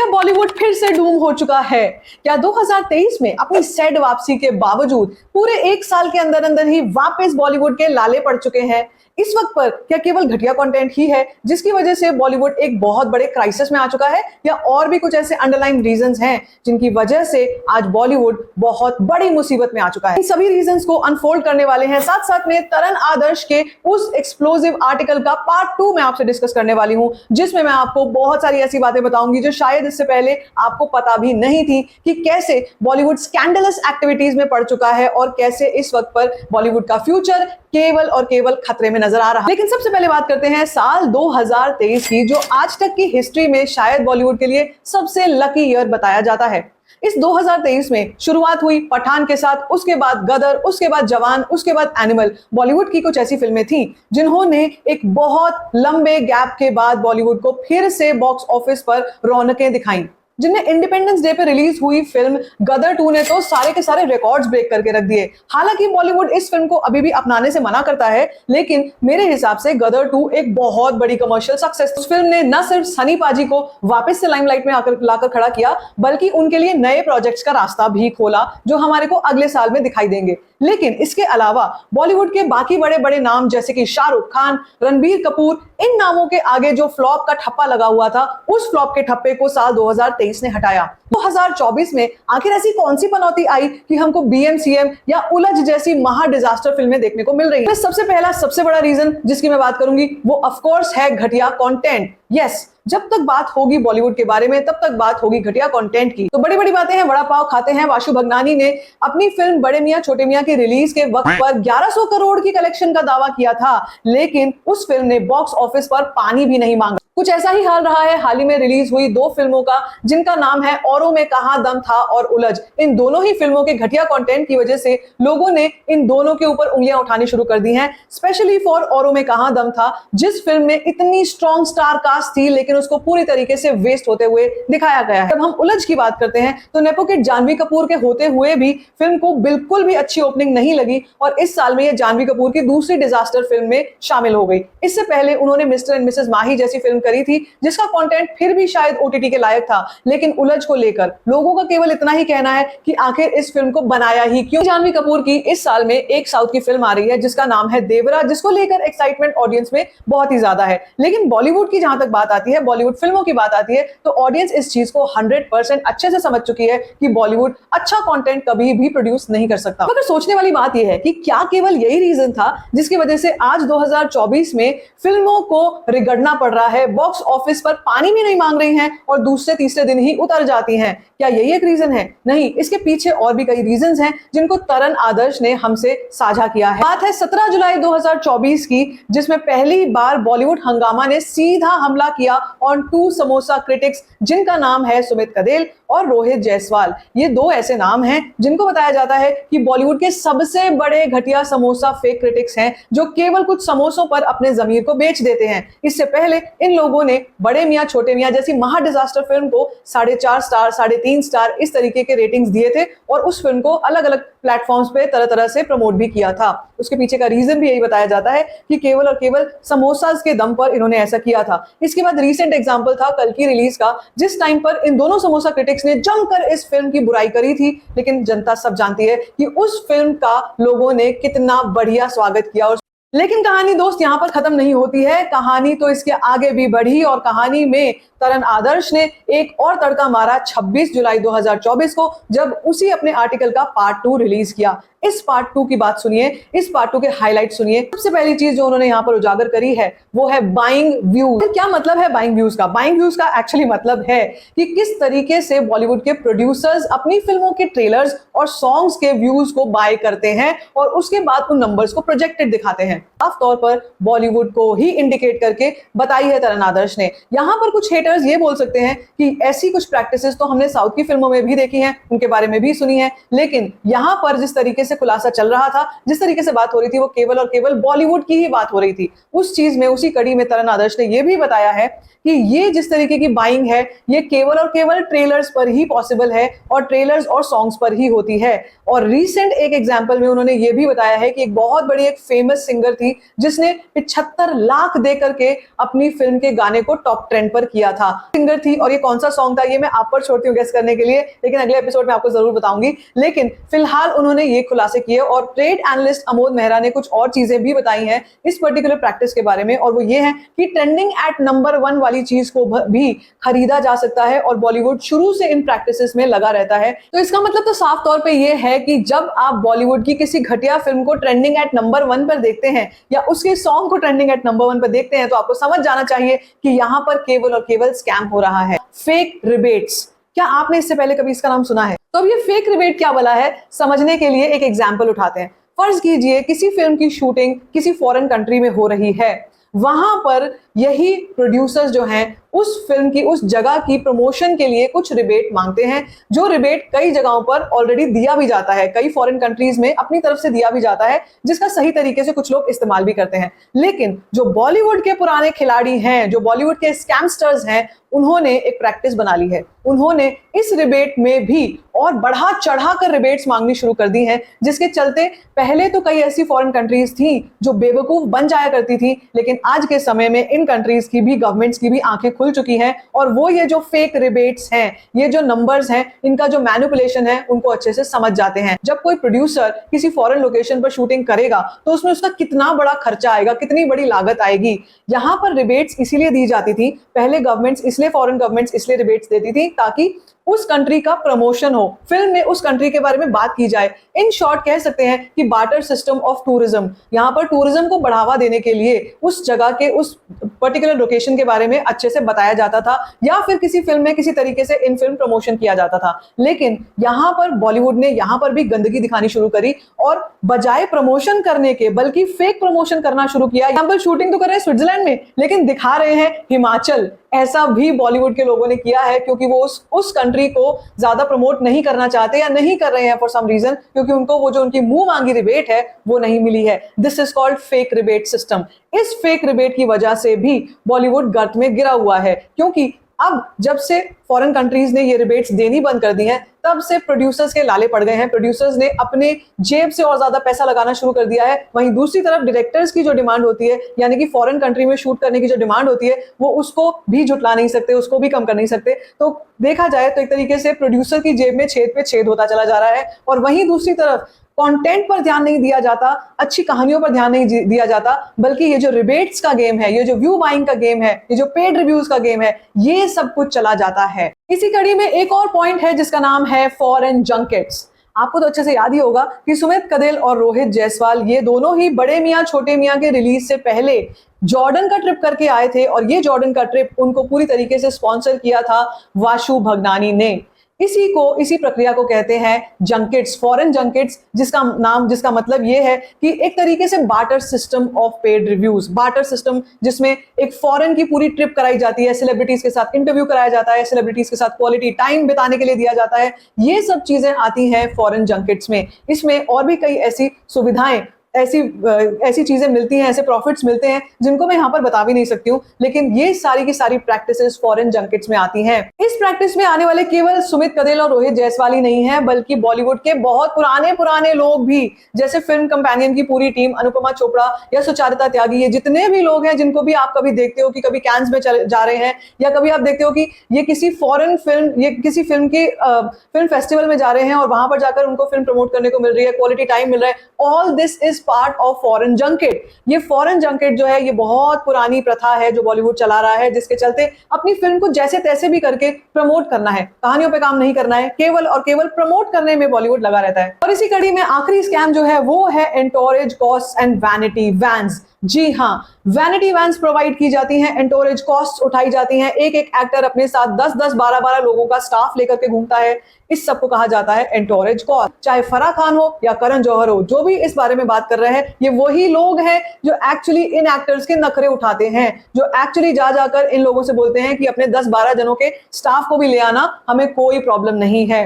क्या बॉलीवुड फिर से डूम हो चुका है? क्या 2023 में अपनी सैड वापसी के बावजूद पूरे एक साल के अंदर अंदर ही वापस बॉलीवुड के लाले पड़ चुके हैं? इस वक्त पर क्या केवल घटिया कंटेंट ही है जिसकी वजह से बॉलीवुड एक बहुत बड़े क्राइसिस में आ चुका है, या और भी कुछ ऐसे अंडरलाइन रीजंस हैं जिनकी वजह से आज बॉलीवुड बहुत बड़ी मुसीबत में आ चुका है? इन सभी रीजंस को अनफोल्ड करने वाले हैं, साथ साथ में तरन आदर्श के उस एक्सप्लोसिव आर्टिकल का पार्ट 2 मैं आपसे डिस्कस करने वाली हूं, जिसमें मैं आपको बहुत सारी ऐसी बातें बताऊंगी जो शायद इससे पहले आपको पता भी नहीं थी कि कैसे बॉलीवुड स्कैंडलस एक्टिविटीज में पड़ चुका है और कैसे इस वक्त पर बॉलीवुड का फ्यूचर केवल और केवल खतरे में नजर आ रहा है। लेकिन सबसे पहले बात करते हैं साल 2023 की, जो आज तक की हिस्ट्री में शायद बॉलीवुड के लिए सबसे लकी ईयर बताया जाता है। इस 2023 में शुरुआत हुई पठान के साथ, उसके बाद गदर, उसके बाद जवान, उसके बाद एनिमल। बॉलीवुड की कुछ ऐसी फिल्में थीं जिन्होंने एक बहुत लंबे गैप के बाद बॉलीवुड को फिर से बॉक्स ऑफिस पर रौनकें दिखाई, जिनमें इंडिपेंडेंस डे पे रिलीज हुई फिल्म गदर 2 ने तो सारे के सारे रिकॉर्ड्स ब्रेक करके रख दिए। हालांकि बॉलीवुड इस फिल्म को अभी भी अपनाने से मना करता है, लेकिन मेरे हिसाब से गदर 2 एक बहुत बड़ी कमर्शियल सक्सेस। उस फिल्म ने न सिर्फ सनी पाजी को वापस से लाइमलाइट में आकर लाकर खड़ा किया, बल्कि उनके लिए नए प्रोजेक्ट्स का रास्ता भी खोला जो हमारे को अगले साल में दिखाई देंगे। लेकिन इसके अलावा बॉलीवुड के बाकी बड़े बड़े नाम जैसे कि शाहरुख खान, रणबीर कपूर, इन नामों के आगे जो फ्लॉप का ठप्पा लगा हुआ था, उस फ्लॉप के ठप्पे को साल 2023 ने हटाया। 2024 में आखिर ऐसी कौन सी पनौती आई कि हमको बीएमसीएम या उलझ जैसी महा डिजास्टर फिल्में देखने को मिल रही है? सबसे पहला सबसे बड़ा रीजन जिसकी मैं बात करूंगी वो ऑफ कोर्स है घटिया कंटेंट। यस, जब तक बात होगी बॉलीवुड के बारे में तब तक बात होगी घटिया कंटेंट की। तो बड़ी बड़ी बातें हैं, बड़ा पाव खाते हैं। वाशु भगनानी ने अपनी फिल्म बड़े मियां छोटे मियां की रिलीज के वक्त पर 1100 करोड़ की कलेक्शन का दावा किया था, लेकिन उस फिल्म ने बॉक्स ऑफिस पर पानी भी नहीं मांगा। कुछ ऐसा ही हाल रहा है हाल ही में रिलीज हुई 2 फिल्मों का, जिनका नाम है औरों में कहां दम था और उलझ। इन दोनों ही फिल्मों के घटिया कंटेंट की वजह से लोगों ने इन दोनों के ऊपर उंगलियां उठानी शुरू कर दी हैं। स्पेशली फॉर औरों में कहां दम था, जिस फिल्म में इतनी स्ट्रॉन्ग स्टार कास्ट थी लेकिन उसको पूरी तरीके से वेस्ट होते हुए दिखाया गया है। जब हम उलझ की बात करते हैं तो नेपो किड जानवी कपूर के होते हुए भी फिल्म को बिल्कुल भी अच्छी ओपनिंग नहीं लगी और इस साल में यह जानवी कपूर की दूसरी डिजास्टर फिल्म में शामिल हो गई। इससे पहले उन्होंने मिस्टर एंड मिसेस माही जैसी फिल्म करी थी, जिसका कंटेंट फिर भी शायद ओटीटी के लायक था, लेकिन उलझ को लेकर लोगों का केवल इतना ही कहना है कि आखिर इस फिल्म को बनाया ही क्यों। जानवी कपूर की इस साल में एक साउथ की फिल्म आ रही है जिसका नाम है देवरा, जिसको लेकर एक्साइटमेंट ऑडियंस में बहुत ही ज्यादा है। लेकिन बॉलीवुड की जहां तक बात आती है, बॉलीवुड फिल्मों की बात आती है, तो ऑडियंस इस चीज को 100% अच्छे से समझ चुकी है कि बॉलीवुड अच्छा कंटेंट कभी भी प्रोड्यूस नहीं कर सकता। मगर सोचने वाली बात यह है कि क्या केवल यही रीजन था जिसकी वजह से आज 2024 में फिल्मों को रिगड़ना पड़ रहा है, बॉक्स ऑफिस पर पानी भी नहीं मांग रही हैं और दूसरे तीसरे दिन ही उतर जाती हैं? क्या यही एक रीजन है? नहीं, इसके पीछे और भी कई रीजंस हैं जिनको तरन आदर्श ने हमसे साझा किया है। बात है 17 जुलाई 2024 की, जिसमें पहली बार बॉलीवुड हंगामा ने सीधा हमला किया ऑन 2 समोसा क्रिटिक्स, जिनका नाम है सुमित कदेल और रोहित जायसवाल। ये 2 ऐसे नाम हैं जिनको बताया जाता है कि बॉलीवुड के सबसे बड़े घटिया समोसा फेक क्रिटिक्स हैं, जो केवल कुछ समोसों पर अपने जमीर को बेच देते हैं। इससे पहले इन लोगों ने बड़े मियां छोटे मियां जैसी महा डिजास्टर फिल्म को 4.5 स्टार, 3.5 स्टार इस तरीके के रेटिंग्स दिए थे और उस फिल्म को अलग अलग प्लेटफॉर्म्स पे तरह तरह से प्रमोट भी किया था। उसके पीछे का रीजन भी यही बताया जाता है कि केवल और केवल समोसास के दम पर इन्होंने ऐसा किया था। इसके बाद रीसेंट एग्जांपल था कल की रिलीज का, जिस टाइम पर इन दोनों समोसा क्रिटिक्स ने जमकर इस फिल्म की बुराई करी थी, लेकिन जनता सब जानती है कि उस फिल्म का लोगों ने कितना बढ़िया स्वागत किया। और लेकिन कहानी दोस्त यहां पर खत्म नहीं होती है, कहानी तो इसके आगे भी बढ़ी और कहानी में तरन आदर्श ने एक और तड़का मारा 26 जुलाई 2024 को, जब उसी अपने आर्टिकल का पार्ट 2 रिलीज किया। इस पार्ट 2 की बात सुनिए, इस पार्ट 2 के हाईलाइट सुनिए। सबसे पहली चीज जो उन्होंने यहां पर उजागर करी है वो है बाइंग व्यूज। क्या मतलब है बाइंग व्यूज का? बाइंग व्यूज का एक्चुअली मतलब है कि किस तरीके से बॉलीवुड के प्रोड्यूसर्स अपनी फिल्मों के ट्रेलर्स और सॉन्ग्स के व्यूज को बाय करते हैं और उसके बाद उन नंबर्स को प्रोजेक्टेड दिखाते हैं। साफ तौर पर बॉलीवुड को ही इंडिकेट करके बताई है तरन आदर्श ने। यहां पर कुछ हेटर्स ये बोल सकते हैं कि ऐसी कुछ प्रैक्टिसेस तो हमने साउथ की फिल्मों में भी देखी हैं, उनके बारे में भी सुनी है, लेकिन यहां पर जिस तरीके से से खुलासा चल रहा था, जिस तरीके से बात हो रही थी, वो केवल और केवल बॉलीवुड की ही बात हो रही थी। उस चीज में, उसी कड़ी में तरण आदर्श ने यह भी बताया है कि ये जिस तरीके की बाइंग है, ये केवल और केवल ट्रेलर्स पर ही पॉसिबल है और ट्रेलर्स और सॉन्ग्स पर ही होती है। और रीसेंट एक एग्जांपल में उन्होंने ये भी बताया है कि एक बहुत बड़ी एक फेमस सिंगर थी जिसने 75 लाख दे करके अपनी फिल्म के गाने को टॉप ट्रेंड पर किया था। सिंगर थी और ये कौन सा सॉन्ग था ये मैं आप पर छोड़ती हूँ गेस करने के लिए, लेकिन अगले एपिसोड में आपको जरूर बताऊंगी। लेकिन फिलहाल उन्होंने ये खुलासे किए और ट्रेड एनालिस्ट अमोद मेहरा ने कुछ और चीजें भी बताई हैं इस पर्टिकुलर प्रैक्टिस के बारे में, और वो ये है कि ट्रेंडिंग एट नंबर 1 वाली चीज को भी खरीदा जा सकता है और बॉलीवुड शुरू से इन प्रैक्टिसेस में लगा रहता है। तो इसका मतलब तो साफ तौर पे ये है कि जब आप बॉलीवुड की किसी घटिया फिल्म को ट्रेंडिंग एट नंबर 1 पर देखते हैं या उसके सॉन्ग को ट्रेंडिंग एट नंबर 1 पर देखते हैं, तो आपको समझ जाना चाहिए कि यहां पर केवल और केवल स्कैम हो रहा है। फेक रिबेट्स, क्या आपने इससे पहले कभी इसका नाम सुना है? तो अब ये फेक रिबेट क्या भला है, समझने के लिए एक एग्जांपल उठाते हैं। फर्ज कीजिए किसी फिल्म की शूटिंग किसी फॉरेन कंट्री में हो रही है, वहां पर यही प्रोड्यूसर्स जो हैं उस फिल्म की, उस जगह की प्रमोशन के लिए कुछ रिबेट मांगते हैं, जो रिबेट कई जगहों पर ऑलरेडी दिया भी जाता है, कई फॉरेन कंट्रीज में अपनी तरफ से दिया भी जाता है, जिसका सही तरीके से कुछ लोग इस्तेमाल भी करते हैं। लेकिन जो बॉलीवुड के पुराने खिलाड़ी हैं, जो बॉलीवुड के स्कैमस्टर्स हैं, उन्होंने एक प्रैक्टिस बना ली है। उन्होंने इस रिबेट में भी और बढ़ा चढ़ा कर रिबेट्स मांगनी शुरू कर दी हैं, जिसके चलते पहले तो कई ऐसी फॉरेन कंट्रीज थी जो बेवकूफ बन जाया करती थी, लेकिन आज के समय में इन कंट्रीज की भी, गवर्नमेंट्स की भी आंखें खुल चुकी हैं और वो ये जो फेक रिबेट्स हैं, ये जो नंबर्स हैं, इनका जो मैनिपुलेशन है, उनको अच्छे से समझ जाते हैं। जब कोई प्रोड्यूसर किसी फॉरेन लोकेशन पर शूटिंग करेगा तो उसमें उसका कितना बड़ा खर्चा आएगा, कितनी बड़ी लागत आएगी। यहां पर रिबेट्स इसीलिए दी जाती थी, पहले गवर्नमेंट्स इसलिए, फॉरेन गवर्नमेंट्स इसलिए रिबेट्स देती थी ताकि उस कंट्री का प्रमोशन हो, फिल्म में उस कंट्री के बारे में बात की जाए। इन शॉर्ट कह सकते हैं कि बार्टर सिस्टम ऑफ टूरिज्म। यहां पर टूरिज्म को बढ़ावा देने के लिए उस जगह के, उस पर्टिकुलर लोकेशन के बारे में अच्छे से बताया जाता था, या फिर किसी फिल्म में किसी तरीके से इन फिल्म प्रमोशन किया जाता था। लेकिन यहां पर बॉलीवुड ने यहां पर भी गंदगी दिखानी शुरू करी और बजाय प्रमोशन करने के बल्कि फेक प्रमोशन करना शुरू किया। यहां पर शूटिंग तो कर रहे हैं स्विट्जरलैंड में, लेकिन दिखा रहे हैं हिमाचल। ऐसा भी बॉलीवुड के लोगों ने किया है, क्योंकि वो उस कंट्री को ज्यादा प्रमोट नहीं करना चाहते या नहीं कर रहे हैं फॉर सम रीजन, क्योंकि उनको वो जो उनकी मुंह मांगी रिबेट है वो नहीं मिली है। This is called fake rebate system. इस फेक रिबेट की वजह से भी बॉलीवुड गर्त में गिरा हुआ है, क्योंकि अब जब से फॉरेन कंट्रीज ने ये रिबेट्स देनी बंद कर दी हैं, तब से प्रोड्यूसर्स के लाले पड़ गए हैं। प्रोड्यूसर्स ने अपने जेब से और ज्यादा पैसा लगाना शुरू कर दिया है। वहीं दूसरी तरफ डायरेक्टर्स की जो डिमांड होती है, यानी कि फॉरेन कंट्री में शूट करने की जो डिमांड होती है, वो उसको भी जुटला नहीं सकते, उसको भी कम कर नहीं सकते। तो देखा जाए तो एक तरीके से प्रोड्यूसर की जेब में छेद पे छेद होता चला जा रहा है। और वहीं दूसरी तरफ कंटेंट पर ध्यान नहीं दिया जाता, अच्छी कहानियों पर ध्यान नहीं दिया जाता, बल्कि ये जो रिबेट्स का गेम है, ये जो व्यू बाइंग का गेम है, ये जो पेड रिव्यूज का गेम है, ये सब कुछ चला जाता है। इसी कड़ी में एक और पॉइंट है जिसका नाम है फॉरेन जंकेट्स। आपको तो अच्छे से याद ही होगा कि सुमित कदेल और रोहित जायसवाल, ये दोनों ही बड़े मियां छोटे मियां के रिलीज से पहले जॉर्डन का ट्रिप करके आए थे, और ये जॉर्डन का ट्रिप उनको पूरी तरीके से स्पॉन्सर किया था वाशु भगनानी ने। इसी प्रक्रिया को कहते हैं जंकेट्स, फॉरेन जंकेट्स, जिसका मतलब ये है कि एक तरीके से barter system of paid reviews. Barter system जिसमें एक फॉरेन की पूरी ट्रिप कराई जाती है, सेलिब्रिटीज के साथ इंटरव्यू कराया जाता है, सेलिब्रिटीज के साथ क्वालिटी टाइम बिताने के लिए दिया जाता है। ये सब चीजें आती हैं फॉरेन जंकेट्स में। इसमें और भी कई ऐसी सुविधाएं, ऐसी चीजें मिलती हैं, ऐसे प्रॉफिट्स मिलते हैं जिनको मैं यहां पर बता भी नहीं सकती हूं, लेकिन ये सारी की सारी प्रैक्टिसेस फॉरेन जंकेट्स में आती हैं। इस प्रैक्टिस में आने वाले केवल सुमित कदेल और रोहित जायसवाल ही नहीं है, बल्कि बॉलीवुड के बहुत पुराने लोग भी, जैसे फिल्म कंपेनियन की पूरी टीम, अनुपमा चोपड़ा या सुचारिता त्यागी, ये जितने भी लोग हैं जिनको भी आप कभी देखते हो कि कभी कैंस में जा रहे हैं, या कभी आप देखते हो कि ये किसी फॉरेन फिल्म, ये किसी फिल्म की फिल्म फेस्टिवल में जा रहे हैं और वहां पर जाकर उनको फिल्म प्रमोट करने को मिल रही है, क्वालिटी टाइम मिल रहा है। All this is part of foreign junket. ये फॉरेन जंकेट जो है, ये बहुत पुरानी प्रथा है जो बॉलीवुड चला रहा है, जिसके चलते अपनी फिल्म को जैसे तैसे भी करके प्रमोट करना है, कहानियों पे काम नहीं करना है, केवल और केवल प्रमोट करने में बॉलीवुड लगा रहता है। और इसी कड़ी में आखिरी स्कैम जो है वो है एंटोरेज कॉस्ट एंड वैनिटी वैन्स। जी हाँ, वैनिटी वैन्स प्रोवाइड की जाती हैं, एंटोरेज कॉस्ट उठाई जाती हैं। एक एक्टर अपने साथ 10-10, 12-12 लोगों का स्टाफ लेकर के घूमता है। इस सब को कहा जाता है एंटोरेज कॉस्ट। चाहे फराह खान हो या करण जौहर हो, जो भी इस बारे में बात कर रहे हैं, ये वही लोग हैं जो एक्चुअली इन एक्टर्स के नखरे उठाते हैं, जो एक्चुअली जा जाकर इन लोगों से बोलते हैं कि अपने 10-12 जनों के स्टाफ को भी ले आना, हमें कोई प्रॉब्लम नहीं है।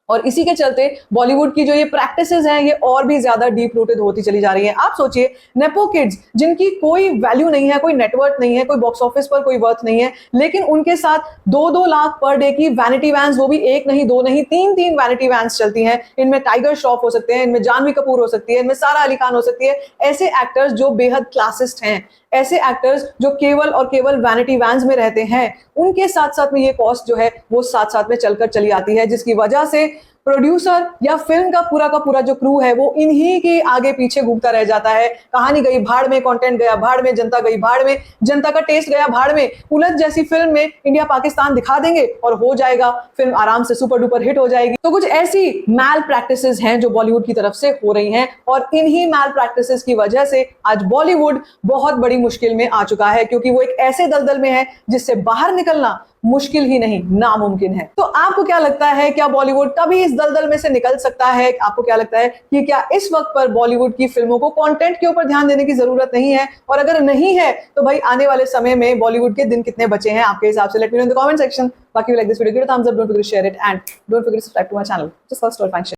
और इसी के चलते बॉलीवुड की जो ये प्रैक्टिसेस हैं ये और भी ज्यादा डीप रूटेड होती चली जा रही हैं। आप सोचिए, नेपो किड्स जिनकी कोई वैल्यू नहीं है, कोई नेटवर्थ नहीं है, कोई बॉक्स ऑफिस पर कोई वर्थ नहीं है, लेकिन उनके साथ 2-2 लाख पर डे की वैनिटी वैन्स, वो भी एक नहीं, दो नहीं, 3-3 वैनिटी वैन्स चलती हैं। इनमें टाइगर श्रॉफ हो सकते हैं, इनमें जानवी कपूर हो सकती है, इनमें सारा अली खान हो सकती है। ऐसे एक्टर्स जो बेहद क्लासिस्ट हैं, ऐसे एक्टर्स जो केवल और केवल वैनिटी वैन्स में रहते हैं, उनके साथ साथ में ये कॉस्ट जो है वो साथ साथ में चलकर चली आती है, जिसकी वजह से प्रोड्यूसर या फिल्म का पूरा जो क्रू है वो इन्हीं के आगे पीछे घूमता रह जाता है। कहानी गई भाड़ में, कंटेंट गया भाड़ में, जनता गई भाड़ में, जनता का टेस्ट गया भाड़ में। उलझ जैसी फिल्म में इंडिया पाकिस्तान दिखा देंगे और हो जाएगा, फिल्म आराम से सुपर डुपर हिट हो जाएगी। तो कुछ ऐसी मैल प्रैक्टिसेस हैं जो बॉलीवुड की तरफ से हो रही हैं, और इन्हीं मैल प्रैक्टिसेस की वजह से आज बॉलीवुड बहुत बड़ी मुश्किल में आ चुका है, क्योंकि वो एक ऐसे दलदल में है जिससे बाहर निकलना मुश्किल ही नहीं, नामुमकिन है। तो आपको क्या लगता है, क्या बॉलीवुड कभी इस दलदल में से निकल सकता है? आपको क्या लगता है कि क्या इस वक्त पर बॉलीवुड की फिल्मों को कंटेंट के ऊपर ध्यान देने की जरूरत नहीं है? और अगर नहीं है तो भाई आने वाले समय में बॉलीवुड के दिन कितने बचे हैं आपके हिसाब से? Let me know in the comment section. बाकी like this video, give a thumbs up, don't forget to share it and don't forget to subscribe to my channel. Just for story fine.